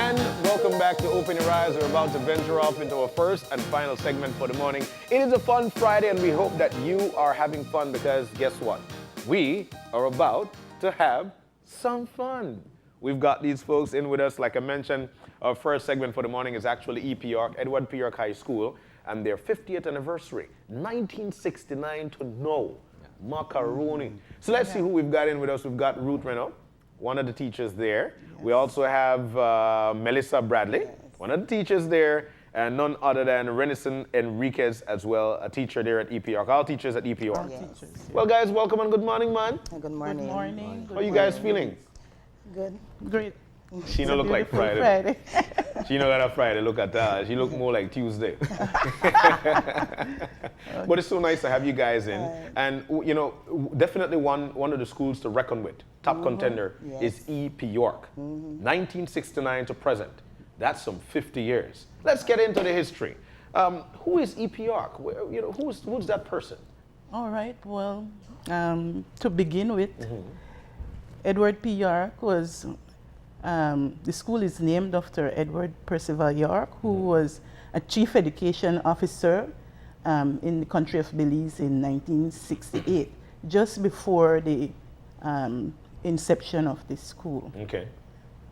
And welcome back to Open Your Eyes. We're about to venture off into our first and final segment for the morning. It is a fun Friday, and we hope that you are having fun because guess what? We are about to have some fun. We've got these folks in with us. Like I mentioned, our first segment for the morning is actually EP Yorke, Edward P. Yorke High School, and their 50th anniversary, 1969 to now. Macaroni. So let's see who we've got in with us. We've got Ruth Reneau, one of the teachers there. Yes. We also have Melissa Bradley, one of the teachers there, and none other than Renison Enriquez as well, a teacher there at EP Yorke. All teachers at EP Yorke. Yes. Well, guys, welcome and good morning, man. Good morning. Good morning. How are you guys feeling? Good. Great. She don't look like Friday. She don't got a Friday. Look at that. She look more like Tuesday. But it's so nice to have you guys in. And you know, definitely one of the schools to reckon with. Top contender is EP Yorke. 1969 to present. That's some 50 years. Let's get into the history. Who is EP Yorke? You know, who's that person? All right. Well, to begin with, Edward P. Yorke was. The school is named after Edward Percival Yorke, who was a chief education officer in the country of Belize in 1968, just before the inception of the school. Okay.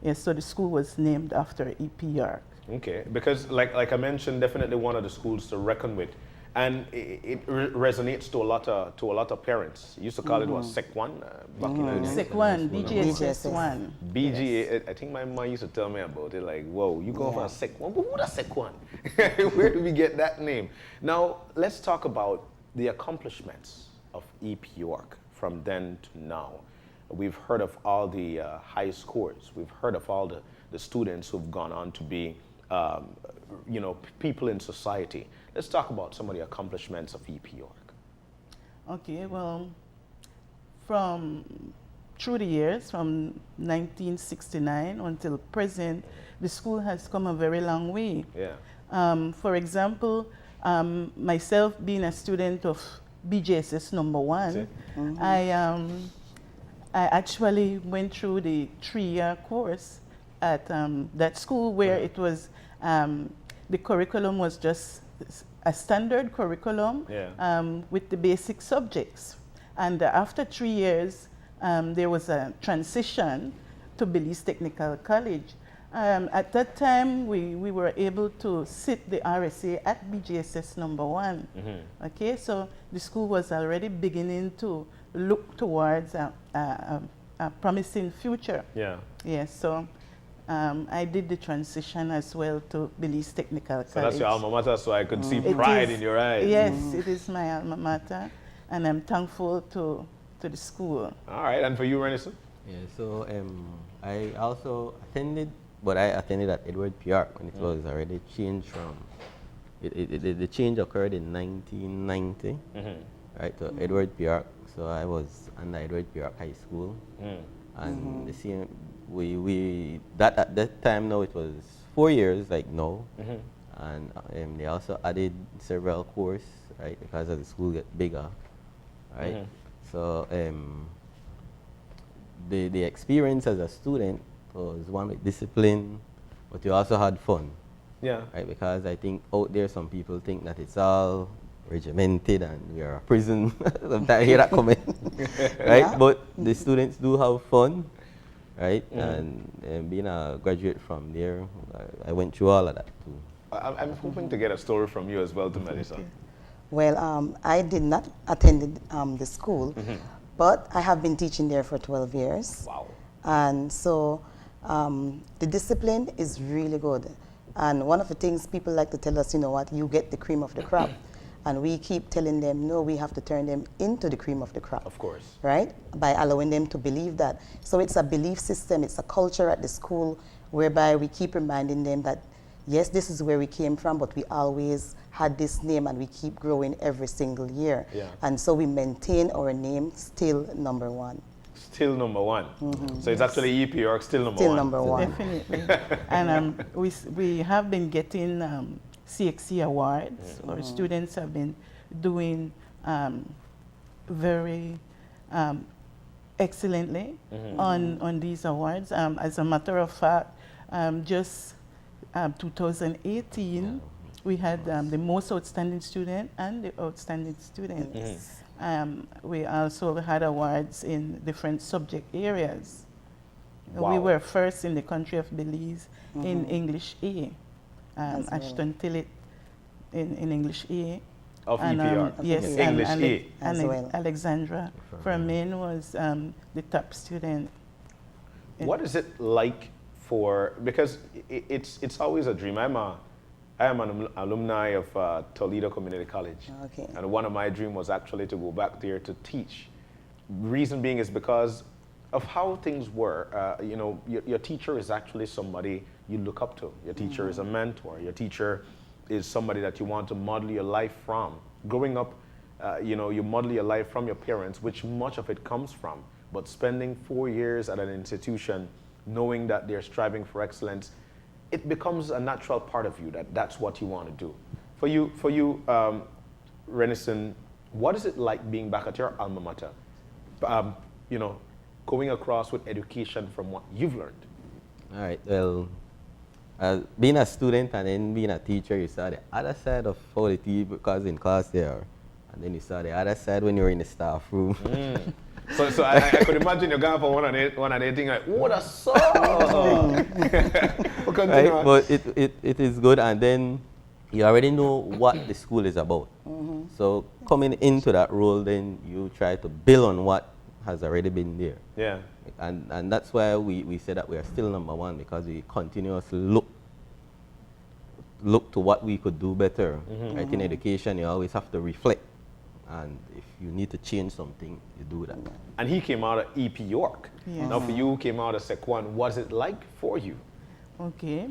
Yes, so the school was named after EP Yorke. Okay, because like I mentioned, definitely one of the schools to reckon with. And it resonates to a lot of parents. You used to call it what, Sec 1 back in the day? Sec 1, BGSS 1. BG, I think my mom used to tell me about it, like, whoa, you go for a Sec 1? But what a Sec 1? Where do we get that name? Now, let's talk about the accomplishments of EP Yorke from then to now. We've heard of all the high scores. We've heard of all the students who've gone on to be you know, people in society. Let's talk about some of the accomplishments of EP Yorke. Okay, well, through the years, from 1969 until present, the school has come a very long way. Yeah. For example, myself being a student of BJSS number 1, I actually went through the 3-year course at that school where it was, the curriculum was just a standard curriculum with the basic subjects. And after 3 years, there was a transition to Belize Technical College. At that time, we were able to sit the RSA at BGSS number 1. Okay, so the school was already beginning to look towards a promising future. Yeah. Yes, so I did the transition as well to Belize Technical College. So that's your alma mater, so I could see pride in your eyes. Yes, it is my alma mater, and I'm thankful to the school. All right, and for you, Renison? Yeah, so I also attended, but I attended at Edward P. Yorke when it was already changed from, the change occurred in 1990, right, to Edward P. Yorke. So I was under Edward P. Yorke High School, and the same, at that time now it was 4 years, like now, and they also added several courses, right, because as the school get bigger, right. So the experience as a student was one with discipline, but you also had fun. Yeah. Right, because I think out there some people think that it's all regimented and we are a prison. Sometimes I hear that comment, right? Yeah. But the students do have fun, right? And being a graduate from there, I went through all of that too. I'm hoping to get a story from you as well, to Melissa. Well, I did not attend the school, but I have been teaching there for 12 years. Wow. And so the discipline is really good. And one of the things people like to tell us, you know what, you get the cream of the crop. And we keep telling them, no, we have to turn them into the cream of the crop. Of course. Right? By allowing them to believe that. So it's a belief system, it's a culture at the school whereby we keep reminding them that, yes, this is where we came from, but we always had this name and we keep growing every single year. Yeah. And so we maintain our name still number 1. Still number 1. So it's actually EP Yorke still number 1. Still number 1. Definitely. And we have been getting CXC awards. Our students have been doing very excellently on these awards. As a matter of fact, Just 2018, we had the most outstanding student and the outstanding student. We also had awards in different subject areas. Wow. We were first in the country of Belize in English A. Ashton Tillett in English A. Of And, EPR. yes, English and, A. As well. Alexandra Fermin was the top student. What is it like for, because it's always a dream. I am an alumni of Toledo Community College. Okay. And one of my dreams was actually to go back there to teach. Reason being is because of how things were. You know, your teacher is actually somebody you look up to. Your teacher is a mentor. Your teacher is somebody that you want to model your life from. Growing up, you know, you model your life from your parents, which much of it comes from. But spending 4 years at an institution, knowing that they're striving for excellence, it becomes a natural part of you that's what you want to do. For you, Renison, what is it like being back at your alma mater? You know, going across with education from what you've learned. All right, well, being a student and then being a teacher, you saw the other side of how the because in class there, and then you saw the other side when you were in the staff room. So I could imagine you're going for one and they think like, what a song! Right? But it is good, and then you already know what the school is about. So coming into that role, then you try to build on what has already been there. Yeah. And that's why we say that we are still #1, because we continuously look to what we could do better. Right? In education, you always have to reflect. And if you need to change something, you do that. And he came out of EP Yorke. Yes. Now for you, came out of Sec1. What's it like for you? Okay,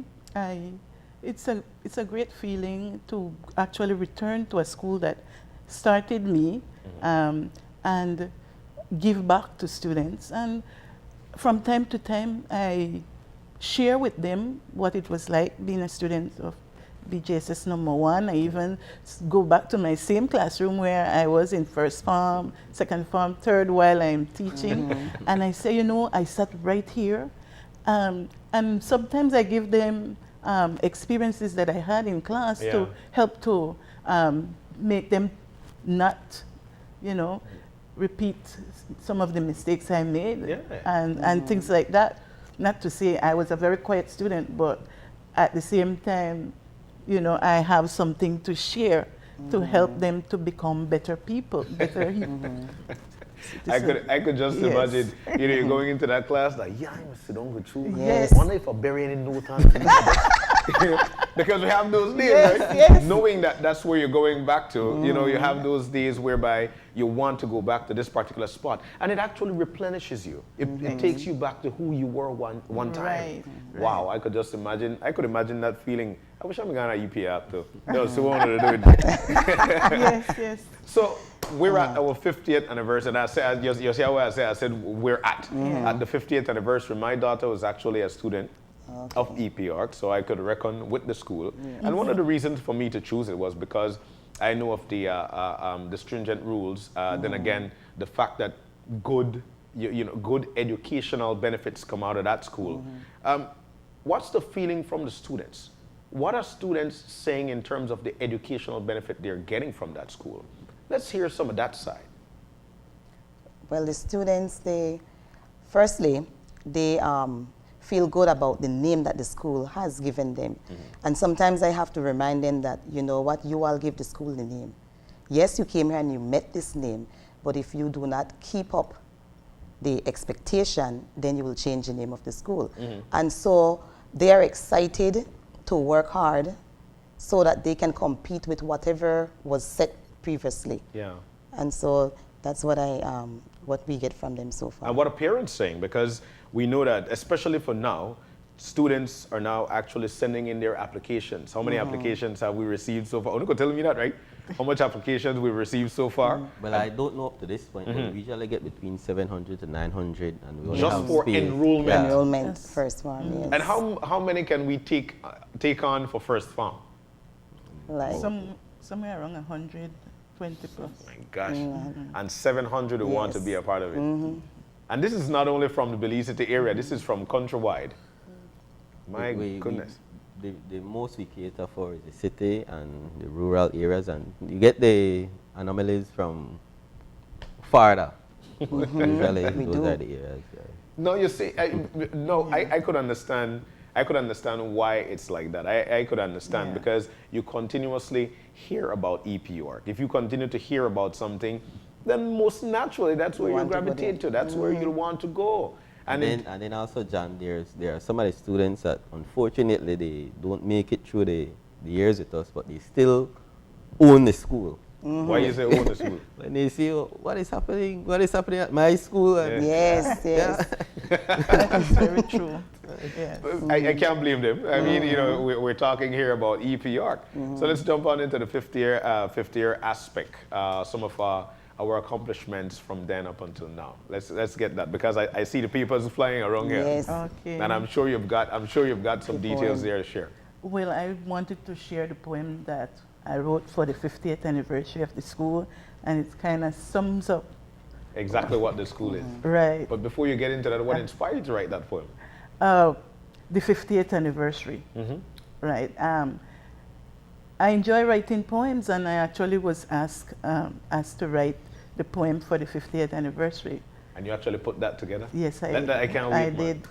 it's a great feeling to actually return to a school that started me and give back to students. And from time to time, I share with them what it was like being a student of BJSS #1. I even go back to my same classroom where I was in first form, second form, third while I'm teaching. And I say, you know, I sat right here. And sometimes I give them experiences that I had in class to help to make them not, you know, repeat some of the mistakes I made and things like that. Not to say I was a very quiet student, but at the same time, you know, I have something to share to help them to become better people, better I could just imagine, you know, you're going into that class like, yeah, I'm sit down with you. Yes. I wonder if I'm burying in no time. Because we have those days, right? Yes. Knowing that that's where you're going back to, you know, you have those days whereby you want to go back to this particular spot. And it actually replenishes you. It takes you back to who you were one time. Right. Wow, I could just imagine, that feeling. I wish I'm going to EP app too. No, so wanted to do it. Yes. So we're at our 50th anniversary, and I said, you see how I said we're at the 50th anniversary. My daughter was actually a student of EP Yorke, so I could reckon with the school. And one of the reasons for me to choose it was because I know of the stringent rules. Then again, the fact that good educational benefits come out of that school. What's the feeling from the students? What are students saying in terms of the educational benefit they're getting from that school? Let's hear some of that side. Well, the students, firstly, they feel good about the name that the school has given them. And sometimes I have to remind them that, you know what, you all give the school the name. Yes, you came here and you met this name, but if you do not keep up the expectation, then you will change the name of the school. And so they are excited to work hard so that they can compete with whatever was set previously. Yeah. And so that's what what we get from them so far. And what are parents saying? Because we know that, especially for now, students are now actually sending in their applications. How many applications have we received so far? Oniko telling me that, right? How much applications we've received so far? Well, I don't know up to this point, but we usually get between 700 to 900. And we only Just have for space. enrollment? Yeah. Enrollment, first one, yes. And how many can we take on for first farm? Like, Somewhere around 120 plus. My gosh. And 700 who want to be a part of it. And this is not only from the Belize City area, this is from countrywide. My goodness. The most we cater for is the city and the rural areas, and you get the anomalies from farther. Usually, We those do. are the areas. No, you see, I could understand. I could understand why it's like that. I could understand Yeah. because you continuously hear about EP York. If you continue to hear about something, then most naturally that's where you want to go gravitate there. to. That's where you'll want to go. And then also, John, there are some of the students that unfortunately they don't make it through the years with us, but they still own the school. Why you say own the school? When they see, "Oh, what is happening at my school?" And Yes, yes. That is very true. Yes. I can't blame them. I mean, you know, we're talking here about EP York. So let's jump on into the fifth year aspect. Some of our accomplishments from then up until now. Let's get that because I see the papers flying around here. Yes. Okay. And I'm sure you've got some The details poem. there to share. Well, I wanted to share the poem that I wrote for the 50th anniversary of the school, and it kind of sums up, Exactly what the school is. right, But before you get into that, what inspired you to write that poem? the 50th anniversary, right. I enjoy writing poems, and I actually was asked to write the poem for the 50th anniversary. And you actually put that together? Yes, I That I can't wait, I man. did.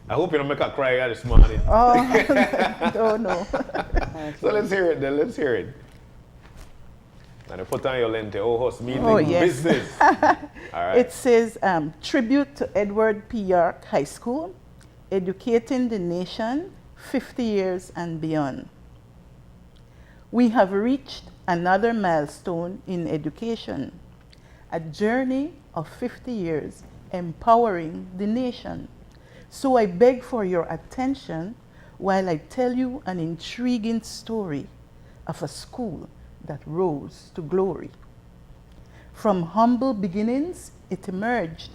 I hope you don't make her cry this morning. Oh, oh no. So let's hear it then. Let's hear it. And you put on your lente. Oh, host meeting Oh, yes. business. All right. It says, tribute to Edward P. Yorke High School, educating the nation 50 years and beyond. We have reached another milestone in education, a journey of 50 years empowering the nation. So I beg for your attention while I tell you an intriguing story of a school that rose to glory. From humble beginnings, it emerged,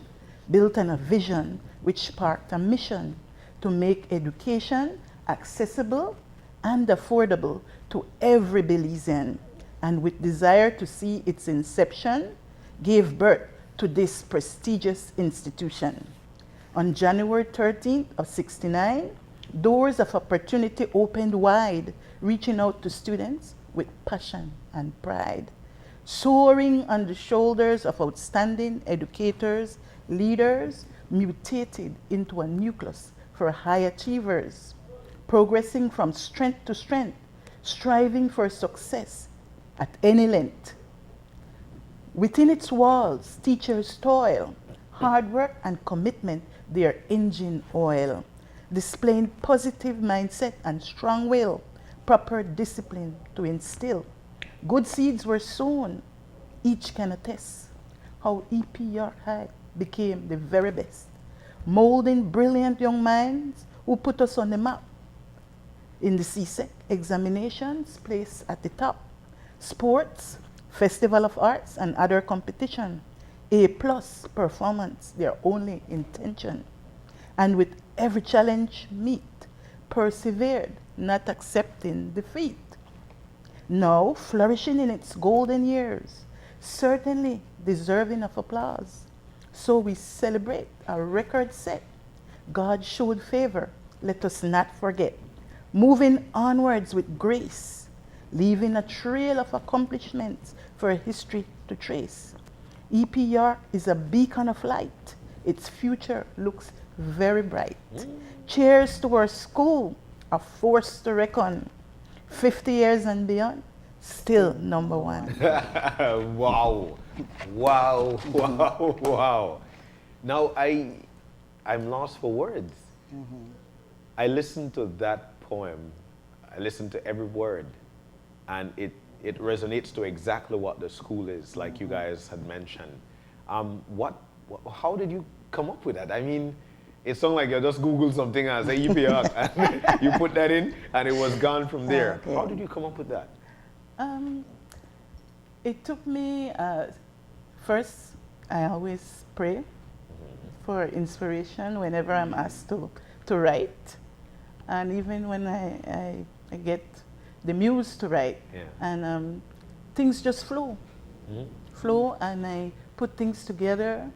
built on a vision which sparked a mission to make education accessible and affordable to every Belizean, and with desire to see its inception, gave birth to this prestigious institution. On January 13th of '69, doors of opportunity opened wide, reaching out to students with passion and pride. Soaring on the shoulders of outstanding educators, leaders mutated into a nucleus for high achievers, progressing from strength to strength, striving for success at any length. Within its walls, teachers toil, hard work and commitment their engine oil, displaying positive mindset and strong will, proper discipline to instill. Good seeds were sown. Each can attest how EP Yorke High became the very best, molding brilliant young minds who put us on the map. In the CSEC examinations, placed at the top. Sports, Festival of Arts, and other competition. A+ performance, their only intention. And with every challenge meet, persevered, not accepting defeat. Now flourishing in its golden years, certainly deserving of applause. So we celebrate a record set. God showed favor, let us not forget. Moving onwards with grace, leaving a trail of accomplishments for history to trace. EP Yorke is a beacon of light. Its future looks very bright. Cheers to our school, a force to reckon. 50 years and beyond, still number one. Wow. Wow. Wow. Wow. Now I'm lost for words. I listened to that poem. I listened to every word. And it resonates to exactly what the school is, like you guys had mentioned. How did you come up with that? I mean, it sounds like you just Googled something and say EP Yorke, and you put that in, and it was gone from there. Okay. How did you come up with that? It took me, first, I always pray for inspiration whenever I'm asked to write. And even when I get the muse to write, and things just flow. Flow, and I put things together,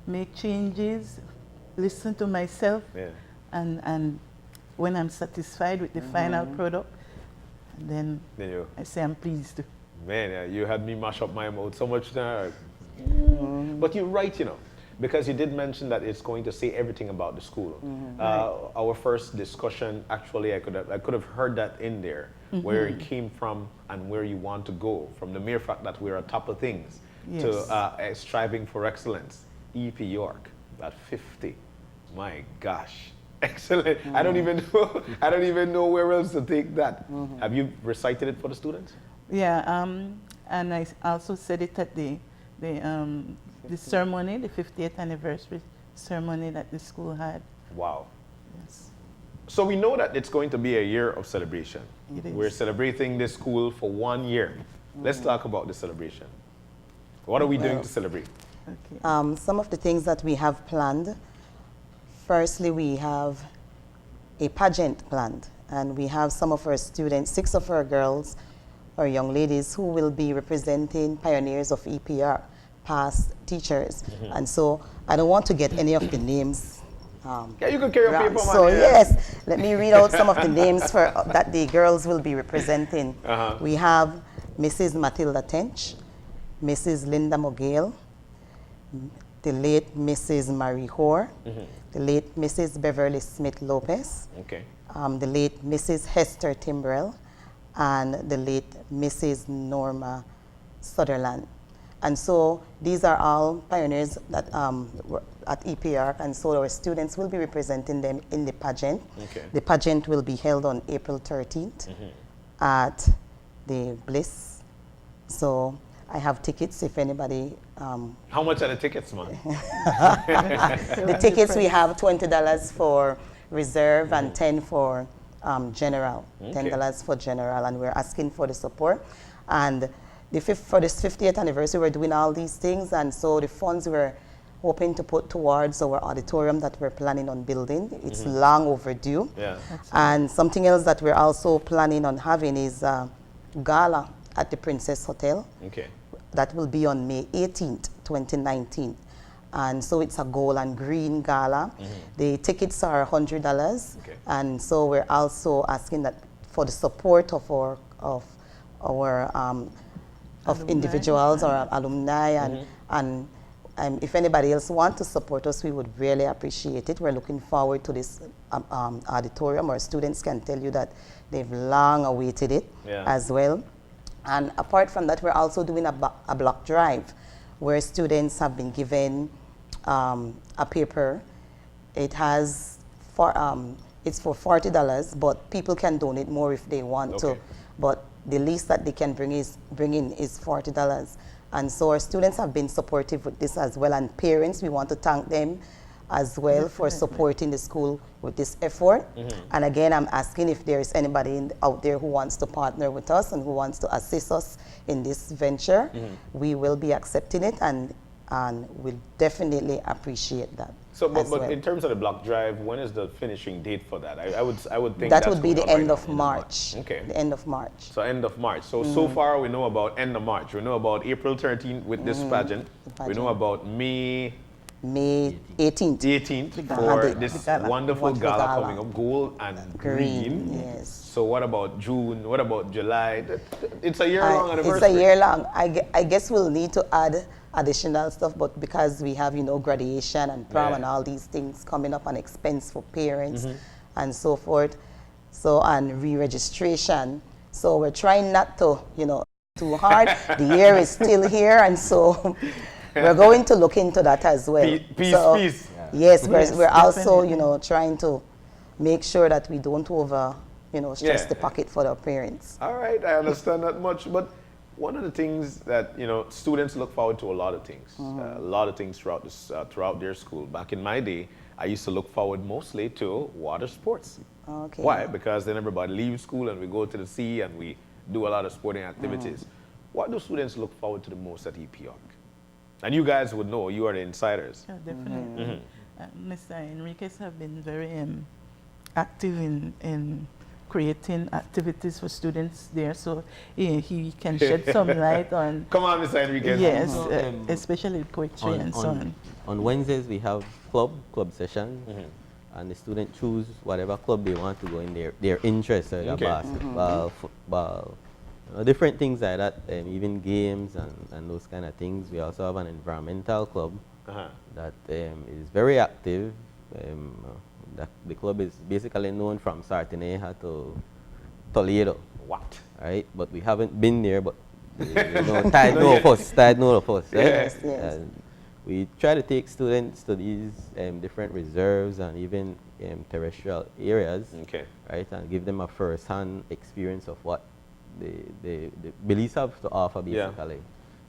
make changes, listen to myself, and when I'm satisfied with the final product, then Then you, I say I'm pleased. man, yeah, you had me mash up my mouth so much now. But you're right, you know, because you did mention that it's going to say everything about the school. Our first discussion, actually, I could have heard that in there, where it came from and where you want to go, from the mere fact that we're on top of things to striving for excellence. EP Yorke at 50, my gosh, excellent. I don't even know. I don't even know where else to take that. Have you recited it for the students? Yeah, and I also said it at the ceremony, the 50th anniversary ceremony that the school had. Wow. Yes. So we know that it's going to be a year of celebration. It is. We're celebrating this school for 1 year. Let's talk about the celebration. What are we doing to celebrate? Okay. Some of the things that we have planned. Firstly, we have a pageant planned, and we have some of our students, 6 of our girls, or young ladies, who will be representing pioneers of EPR, past teachers. And so I don't want to get any of the names. Yeah, you can carry a paper, man. So yes, let me read out some of the names for that the girls will be representing. We have Mrs. Matilda Tench, Mrs. Linda Mogale, the late Mrs. Marie Hoare, the late Mrs. Beverly Smith Lopez, Okay. the late Mrs. Hester Timbrell, and the late Mrs. Norma Sutherland. And so these are all pioneers that were at EPR, and so our students will be representing them in the pageant. Okay. The pageant will be held on April 13th at the Bliss. So I have tickets if anybody. How much are the tickets, man? The tickets, we have $20 for reserve and 10 for general. $10 for general, and we're asking for the support. And for this 50th anniversary, we're doing all these things, and so the funds we're hoping to put towards our auditorium that we're planning on building. It's long overdue. Yeah. And something else that we're also planning on having is gala at the Princess Hotel. Okay. That will be on May 18th, 2019. And so it's a gold and green gala. The tickets are $100. Okay. And so we're also asking that for the support of individuals or alumni, and if anybody else wants to support us, we would really appreciate it. We're looking forward to this auditorium. Our students can tell you that they've long awaited it as well. And apart from that, we're also doing a block drive where students have been given a paper. It has it's for $40, but people can donate more if they want to. But the least that they can bring in is $40. And so our students have been supportive with this as well. And parents, we want to thank them as well for supporting the school with this effort. And again, I'm asking if there is anybody out there who wants to partner with us and who wants to assist us in this venture. We will be accepting it, and we'll definitely appreciate that. So, but in terms of the block drive, when is the finishing date for that? I would think that that's would be going the on end right of now. March. Okay. The end of March. So end of March. So far we know about end of March. We know about April 13th with this pageant. We know about May 18th. 18th for this wonderful gala coming up, gold and green. Yes. So what about June? What about July? It's a year-long anniversary. It's a year-long. I guess we'll need to add additional stuff, but because we have, graduation and prom and all these things coming up, and expense for parents and so forth, and re-registration. So we're trying not to, too hard. The year is still here, and so we're going to look into that as well. Peace. Yes, we're also, trying to make sure that we don't stress the pocket for our parents. All right, I understand that much, but one of the things that students look forward to, a lot of things throughout their school. Back in my day, I used to look forward mostly to water sports. Okay. Why? Because then everybody leaves school and we go to the sea and we do a lot of sporting activities. What do students look forward to the most at EP Yorke? And you guys would know, you are the insiders. Yeah, definitely. Mr. Enriquez have been very active in creating activities for students there, so he can shed some light on. Come on, Mr. Enriquez. Yes, especially poetry and so on. On Wednesdays we have club session. and the student choose whatever club they want to go in, their interest, either Okay. basketball, football, different things like that, even games and those kind of things. We also have an environmental club that is very active. The club is basically known from Sartineja to Toledo. What? Right? But we haven't been there, but Tide know of us, right? Yes, yes. We try to take students to these different reserves and even terrestrial areas, Okay. right? And give them a first-hand experience of what the Belize have to offer, basically.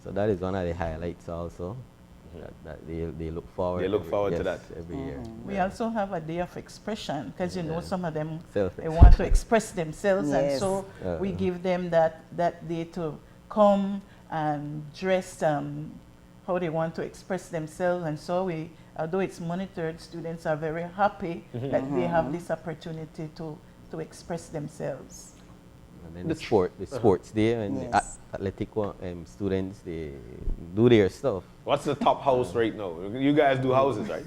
So that is one of the highlights also, that they look forward. They look forward to yes, that every year. We also have a day of expression because some of them Self- they want to express themselves, and Yes. so we give them that day to come and dress how they want to express themselves, and so we, although it's monitored, students are very happy that they have this opportunity to express themselves. And then the sports day, and the Yes. athletic students, they do their stuff. What's the top house right now? You guys do houses, right?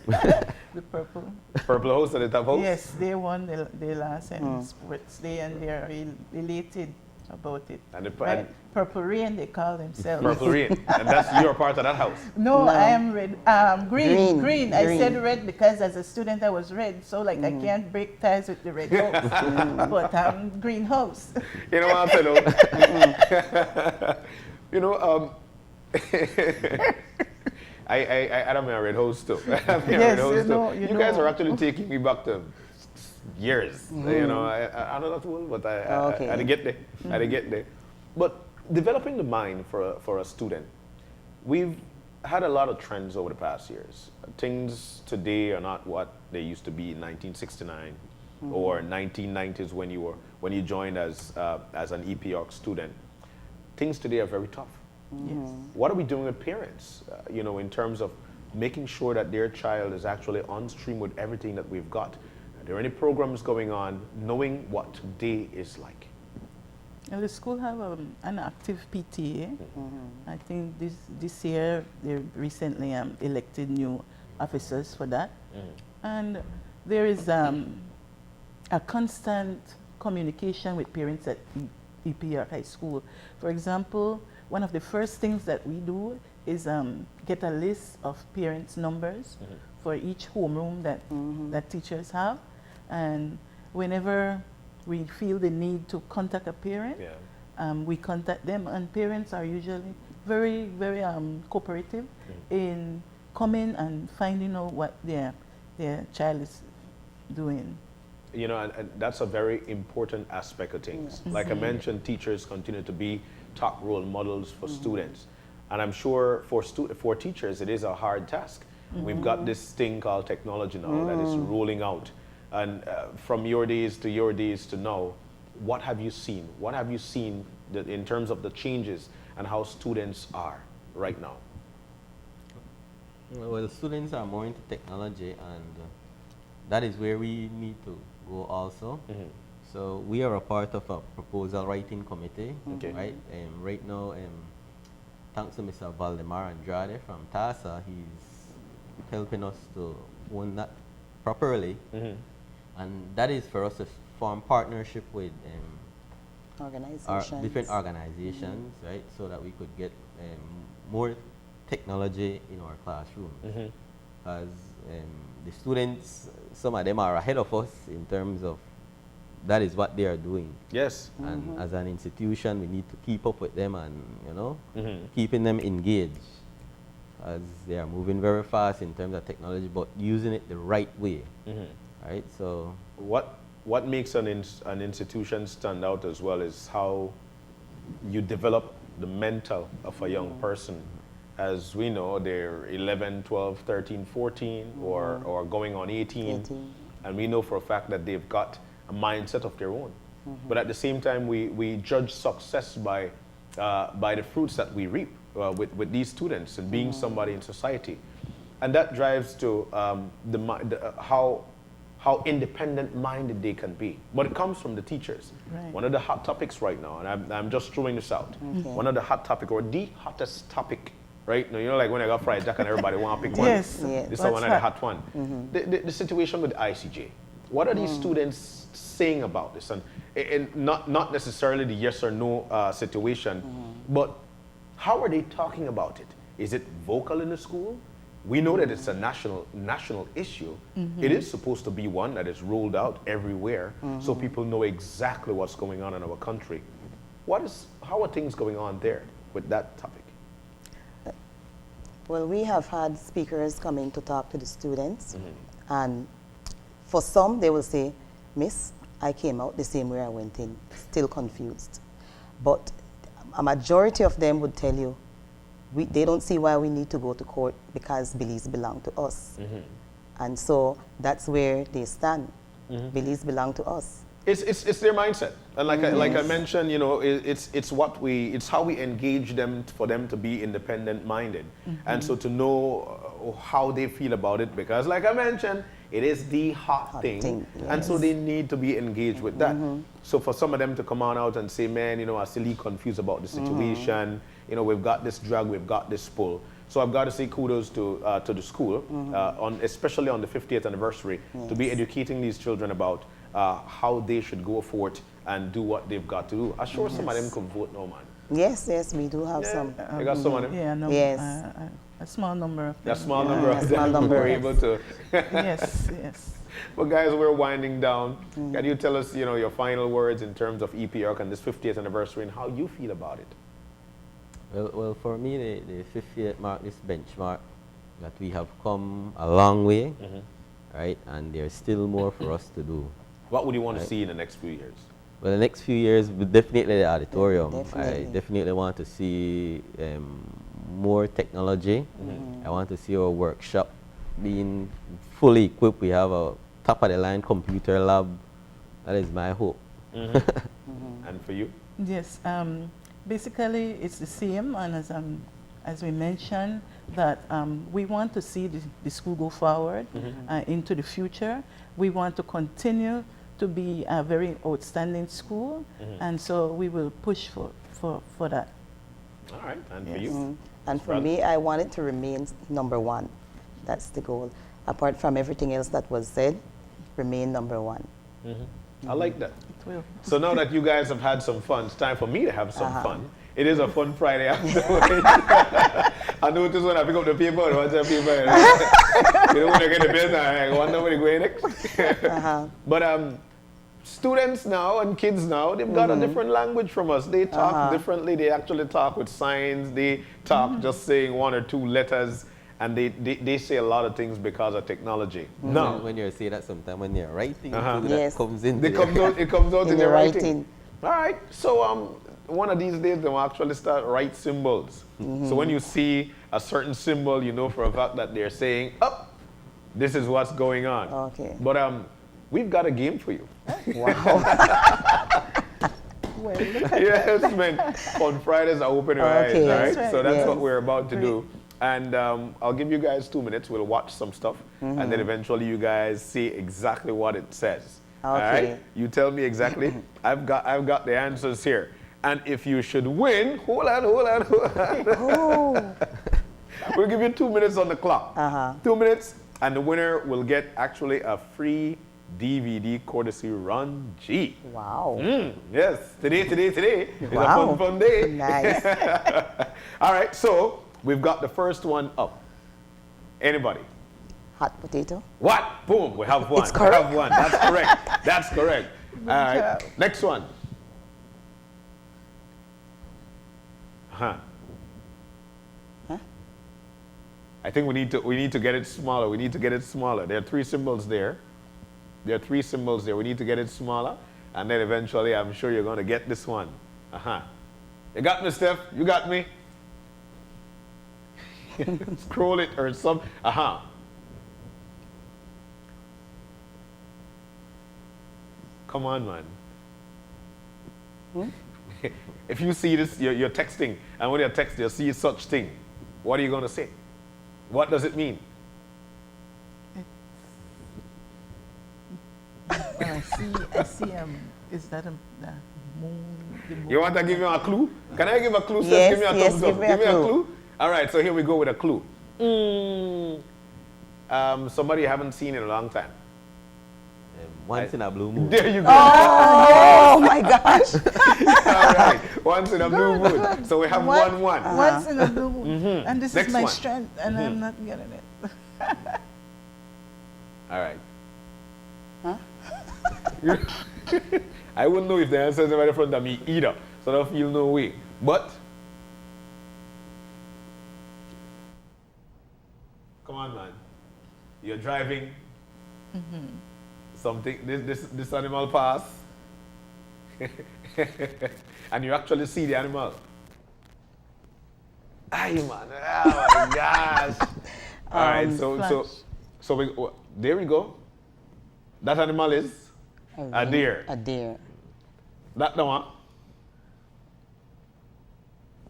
The purple. Purple house at the top house? Yes, they won the last sports day, and they are elated about it. And the Right? Purple Rain, they call themselves. Purple Rain. And that's your part of that house. No, No. I am red. Green. Green. I said red because as a student I was red, so like I can't break ties with the red house. But I'm green house. You know what I'm saying? You know, I don't mean a red house too. Yes, You guys know. are actually taking me back to years. You know, I know that one, but I didn't get there. I didn't get there. But developing the mind for a student, we've had a lot of trends over the past years. Things today are not what they used to be in 1969 or 1990s when you joined as an EP Yorke student. Things today are very tough. Yes. What are we doing with parents, in terms of making sure that their child is actually on stream with everything that we've got? Are there any programs going on, knowing what today is like? Well, the school have an active PTA. I think this year they recently elected new officers for that. And there is a constant communication with parents at Yorke High School. For example, one of the first things that we do is get a list of parents' numbers for each homeroom that teachers have. And whenever we feel the need to contact a parent, we contact them, and parents are usually very, very cooperative in coming and finding out what their child is doing. You know, and that's a very important aspect of things. Like I mentioned, teachers continue to be top role models for students. And I'm sure for teachers, it is a hard task. We've got this thing called technology now that is rolling out. And from your days to now, what have you seen? What have you seen in terms of the changes and how students are right now? Well, students are more into technology, and that is where we need to go also. So we are a part of a proposal writing committee, right? Right now, thanks to Mr. Valdemar Andrade from TASA, he's helping us to own that properly. And that is for us to form partnership with our different organizations, right? So that we could get more technology in our classrooms. Because the students, some of them are ahead of us in terms of that is what they are doing. Yes. And as an institution, we need to keep up with them and, keeping them engaged, as they are moving very fast in terms of technology, but using it the right way. Right? So what makes an institution stand out as well is how you develop the mental of a young person. As we know, they're 11, 12, 13, 14, or going on 18. And we know for a fact that they've got a mindset of their own. But at the same time, we judge success by the fruits that we reap with these students and being somebody in society. And that drives to how independent-minded they can be. But it comes from the teachers. Right. One of the hot topics right now, and I'm just throwing this out, one of the hot topic, or the hottest topic right? No, you know, like when I got fried jack and everybody want to pick one. Yes. Yeah. This is What's one of the hot? hot one. The situation with ICJ. What are these students saying about this? And not necessarily the yes or no situation, but how are they talking about it? Is it vocal in the school? We know that it's a national issue. It is supposed to be one that is rolled out everywhere, so people know exactly what's going on in our country. How are things going on there with that topic? Well, we have had speakers coming to talk to the students, and for some, they will say, Miss, I came out the same way I went in, still confused. But a majority of them would tell you, they don't see why we need to go to court because Belize belong to us. And so that's where they stand. Belize belong to us. It's their mindset, and like I mentioned, you know, it's how we engage them for them to be independent minded, and so to know how they feel about it, because like I mentioned, it is the hot thing, and so they need to be engaged with that. So for some of them to come on out and say, man, you know, I'm still confused about the situation. You know, we've got this drug, we've got this pull. So I've got to say kudos to the school, especially on the 50th anniversary, to be educating these children about how they should go forth and do what they've got to do. I'm sure some of them could vote now, man. Yes, we do have some. You got some of them? Yeah, no, Yes. a small number of them. A small number of small them number, were yes. able to. Yes, yes. But guys, we're winding down. Can you tell us, you know, your final words in terms of EPR and this 50th anniversary and how you feel about it? Well, for me, the 50th mark, this benchmark, that we have come a long way, right? And there's still more for us to do. What would you want to see in the next few years? Well, the next few years, definitely the auditorium. Definitely. I definitely want to see more technology. I want to see our workshop being fully equipped. We have a top-of-the-line computer lab. That is my hope. And for you? Yes, basically it's the same, and as we mentioned, that we want to see the school go forward into the future. We want to continue to be a very outstanding school, and so we will push for that. All right, and for Yes. you? And for Brother? me, I want it to remain number one. That's the goal. Apart from everything else that was said, remain number one. I like that. It will. So now that you guys have had some fun, it's time for me to have some fun. It is a fun Friday afternoon. I noticed when I pick up the paper, I watch the paper. You know when I get the business, I wonder where to go next. But students now and kids now, they've got a different language from us. They talk differently. They actually talk with signs. They talk just saying one or two letters. And they say a lot of things because of technology. No. When you're saying that, sometimes when you're writing, Yes. that comes in. It comes out in In your the writing. writing. All right. So one of these days they'll actually start write symbols. So when you see a certain symbol, you know for a fact that they're saying, "Up, this is what's going on." Okay. But we've got a game for you. Wow. Well, look at Yes, man. On Fridays, I open your eyes. Okay. All right. That's right. So that's Yes. what we're about to do. And I'll give you guys 2 minutes. We'll watch some stuff, and then eventually you guys see exactly what it says. All Okay. right? You tell me exactly. I've got the answers here. And if you should win, hold on. Oh. We'll give you 2 minutes on the clock. 2 minutes, and the winner will get actually a free DVD courtesy Run G. Wow. Yes, today is Wow. a fun day. Nice. All right, so we've got the first one up. Anybody? Hot potato. What? Boom, we have one. It's We correct. have one. That's correct. That's correct. All right, job. next one. Huh. I think we need to get it smaller. We need to get it smaller. There are 3 symbols there. There are 3 symbols there. We need to get it smaller, and then eventually I'm sure you're going to get this one. You got me, Steph? You got me? Scroll it or some. Come on, man. If you see this, you're texting, and when you're texting, you see such thing. What are you going to say? What does it mean? I see, is that the moon? The moon? You want to give me a clue? Can I give a clue? Steph? Yes, Give me a yes, thumbs give up. me a Give me a clue. clue. All right, so here we go with a clue. Somebody you haven't seen in a long time. Once in a blue moon. There you go. Oh my gosh. All right, once in a blue moon. So we have 1-1. Once in a blue moon. And this Next is my one. strength, and I'm not getting it. All right. Huh? I wouldn't know if the answer is right in front of me either, so I don't feel no way. But come on, man. You're driving. Something. This animal pass, and you actually see the animal. Aye, man. Oh my gosh. All right. So there we go. That animal is a deer. A deer. That the one.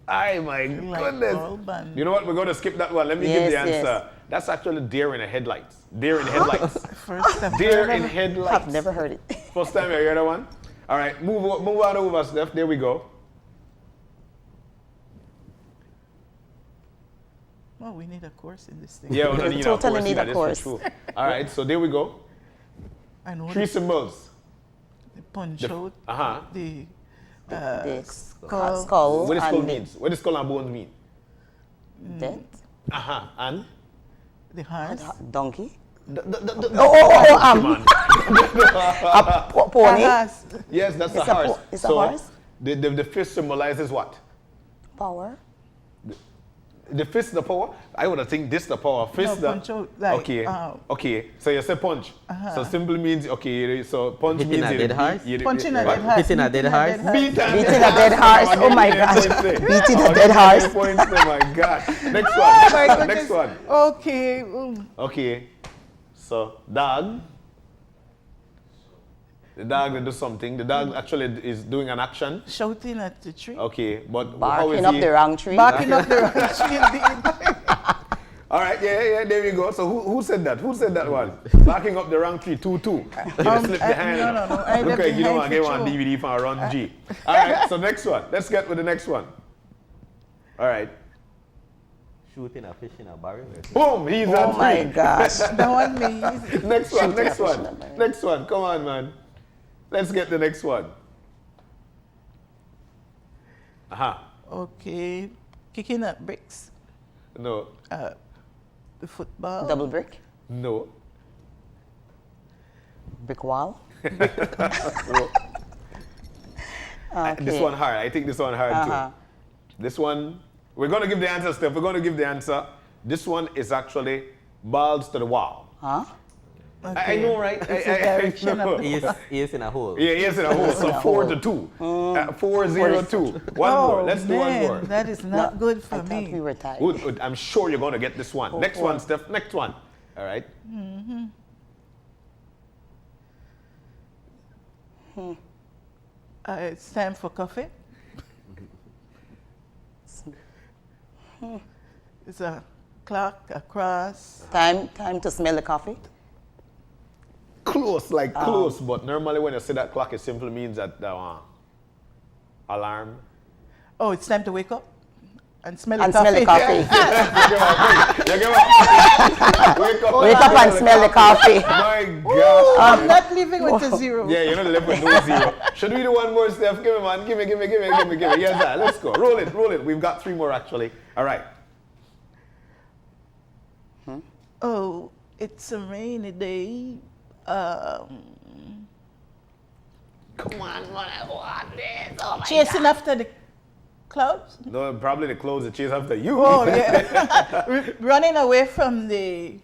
Aye, my goodness. You know what? We're going to skip that one. Let me give the answer. Yes. That's actually deer in the headlights. Deer in headlights. First I've Deer heard in of it. headlights. I've never heard it. First time you hear that one? All right, move on over, Steph. There we go. Oh, we need a course in this thing. Yeah, we don't need Totally a course. need a That is for course. true. All right, so there we go. I know 3 symbols. the punch out, Uh-huh. the The skull. skull What does skull and means? What does skull and bones mean? death. Uh-huh. And? the horse, Donkey. Come on. Pony. Yes, that's a It's a horse. it's a So horse? the fist symbolizes what? Power. The fist, the power? I would think this the power. Fist, No, punch out, like, okay. Okay. So you say punch. So simple means okay. So punch Hitting means a dead horse? punching a what? dead horse. Hitting a dead horse? Beating Beating a dead horse. Oh my gosh. Beating a dead horse. Points. Oh my God. Next Oh my one. goodness. Next one. Okay. Okay. So dog. The dog will do something. The dog actually is doing an action. Shouting at the tree. Okay, but how Barking is up he? the wrong tree. Barking up the tree indeed. All right, yeah, there we go. So who said that? Who said that one? Barking up the wrong tree, 2-2. You slip the hand. no. I left Okay, the you know hand what? Get for one sure. DVD from Run G. All right, so next one. Let's get with the next one. All right. Shooting a fish in a barrel. Boom, he's Oh on my three. gosh. That one means Next one, Shooting next a fish one. in a barrel. Next one, come on, man. Let's get the next one. Aha. okay. Kicking at bricks. No, The football. Double brick. no. Brick wall. This one hard. I think this one hard Uh-huh. too. This one, we're going to give the answer, Steph. We're going to give the answer. This one is actually balls to the wall. Huh? I know, right? It's a direction of the Ears in a hole. Yeah, yes, in a hole. So 4-2. 4-0-2. One more. Let's do one more. That is not good for I thought me. we were tied. Good, good. I'm sure you're going to get this one. Next one, Steph. Next one. All right. It's time for coffee. It's a clock, a cross. Time to smell the coffee. Close, like close. But normally when you say that clock, it simply means that alarm. Oh, it's time to wake up and smell And the smell coffee. the coffee. You give up. Wake up. Wake up and smell the coffee. My gosh. I'm not leaving with a zero. Yeah, you're not left with no zero. Should we do one more, Steph? Give me, man. Give me. Yes, sir. Let's go. Roll it. We've got 3 more, actually. All right. Oh, it's a rainy day. Come on, man. I want this. Oh, my Chasing after the clouds. No, probably the clothes that chase after you. Oh, yeah. Running away from the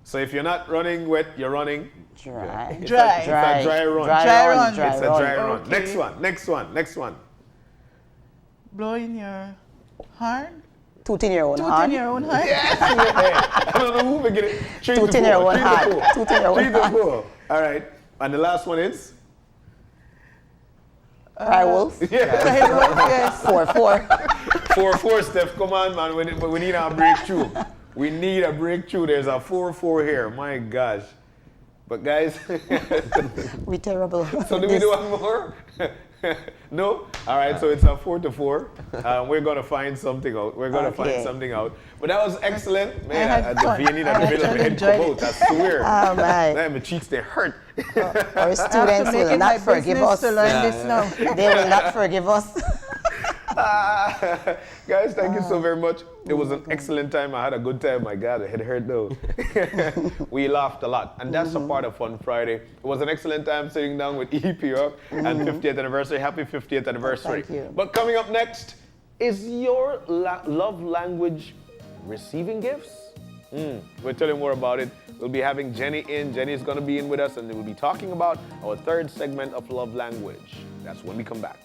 So if you're not running wet, you're running. Dry. Dry. It's a dry run. Dry run. Dry It's a run. dry run. Okay. Next one. blowing your horn. Tooting your own Tooting horn. your own horn. I don't know who begin it. Tooting your own horn. Tooting your own horn. 3-4. All right. And the last one is? Cry wolf. Yes. 4-4. 4-4, Steph. Come on, man. We need a breakthrough. We need a breakthrough. There's a 4-4 here. My gosh. But guys, We terrible. so do we do one more? No? All right, so it's a 4-4. We're going to find something out. We're going to find Okay. something out. But that was excellent. Man, had at the fun. beginning I of the middle of actually my head enjoyed come it. out. I swear. Oh, my. Man, my cheeks, they hurt. Our students Make will it my not forgive business us. to learn this now. They will not forgive us. Guys, thank you so very much. It was an excellent time. I had a good time. My God, the head hurt though. We laughed a lot. And that's a part of Fun Friday. It was an excellent time sitting down with EP Yorke and 50th anniversary. Happy 50th anniversary. Thank you. But coming up next, is your love language receiving gifts? We'll tell you more about it. We'll be having Jenny in. Jenny is going to be in with us, and we'll be talking about our third segment of love language. That's when we come back.